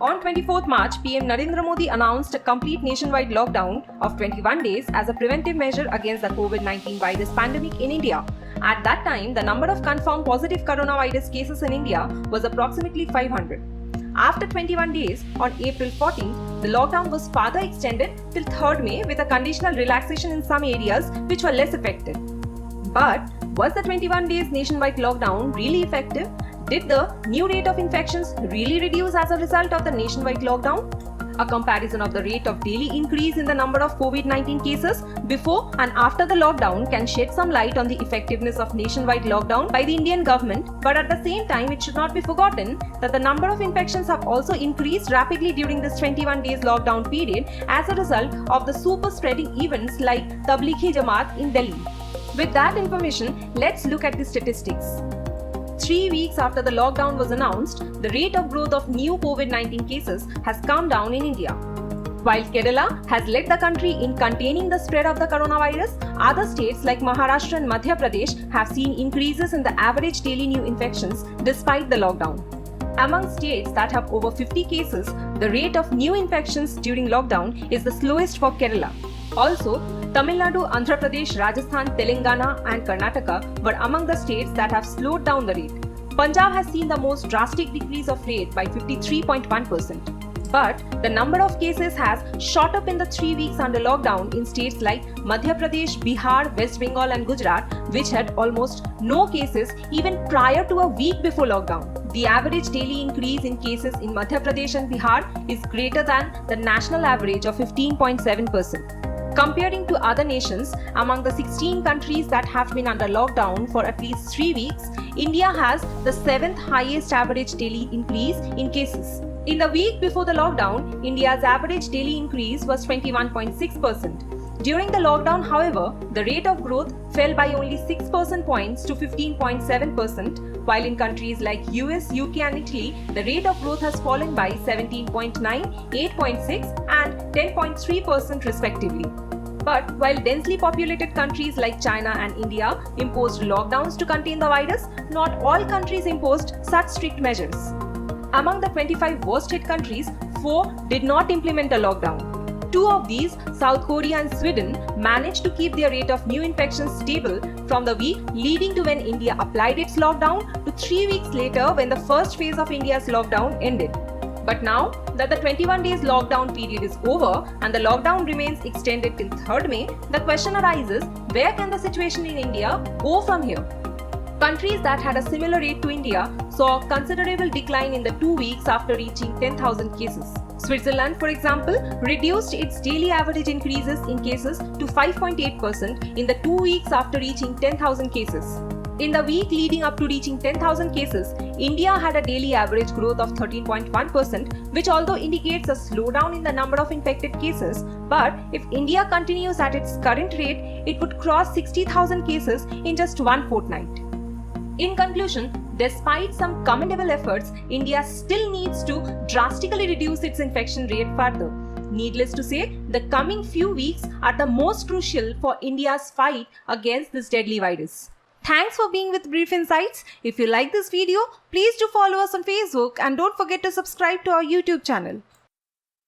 On 24th March, PM Narendra Modi announced a complete nationwide lockdown of 21 days as a preventive measure against the COVID-19 virus pandemic in India. At that time, the number of confirmed positive coronavirus cases in India was approximately 500. After 21 days, on April 14th, the lockdown was further extended till 3rd May with a conditional relaxation in some areas which were less affected. But was the 21 days nationwide lockdown really effective? Did the new rate of infections really reduce as a result of the nationwide lockdown? A comparison of the rate of daily increase in the number of COVID-19 cases before and after the lockdown can shed some light on the effectiveness of nationwide lockdown by the Indian government, but at the same time it should not be forgotten that the number of infections have also increased rapidly during this 21 days lockdown period as a result of the super spreading events like Tablighi-Jamaat in Delhi. With that information, let's look at the statistics. 3 weeks after the lockdown was announced, the rate of growth of new COVID-19 cases has come down in India. While Kerala has led the country in containing the spread of the coronavirus, other states like Maharashtra and Madhya Pradesh have seen increases in the average daily new infections despite the lockdown. Among states that have over 50 cases, the rate of new infections during lockdown is the slowest for Kerala. Also, Tamil Nadu, Andhra Pradesh, Rajasthan, Telangana and Karnataka were among the states that have slowed down the rate. Punjab has seen the most drastic decrease of rate by 53.1%. But the number of cases has shot up in the 3 weeks under lockdown in states like Madhya Pradesh, Bihar, West Bengal and Gujarat, which had almost no cases even prior to a week before lockdown. The average daily increase in cases in Madhya Pradesh and Bihar is greater than the national average of 15.7%. Comparing to other nations, among the 16 countries that have been under lockdown for at least 3 weeks, India has the 7th highest average daily increase in cases. In the week before the lockdown, India's average daily increase was 21.6%. During the lockdown, however, the rate of growth fell by only 6 percentage points to 15.7%, while in countries like US, UK and Italy, the rate of growth has fallen by 17.9, 8.6 and 10.3% respectively. But while densely populated countries like China and India imposed lockdowns to contain the virus, not all countries imposed such strict measures. Among the 25 worst hit countries, 4 did not implement a lockdown. 2 of these, South Korea and Sweden, managed to keep their rate of new infections stable from the week leading to when India applied its lockdown to 3 weeks later when the first phase of India's lockdown ended. But now that the 21 days lockdown period is over and the lockdown remains extended till 3rd May, the question arises, where can the situation in India go from here? Countries that had a similar rate to India saw a considerable decline in the 2 weeks after reaching 10,000 cases. Switzerland, for example, reduced its daily average increases in cases to 5.8% in the 2 weeks after reaching 10,000 cases. In the week leading up to reaching 10,000 cases, India had a daily average growth of 13.1%, which although indicates a slowdown in the number of infected cases, but if India continues at its current rate, it would cross 60,000 cases in just one fortnight. In conclusion, despite some commendable efforts, India still needs to drastically reduce its infection rate further. Needless to say, the coming few weeks are the most crucial for India's fight against this deadly virus. Thanks for being with Brief Insights. If you like this video, please do follow us on Facebook and don't forget to subscribe to our YouTube channel.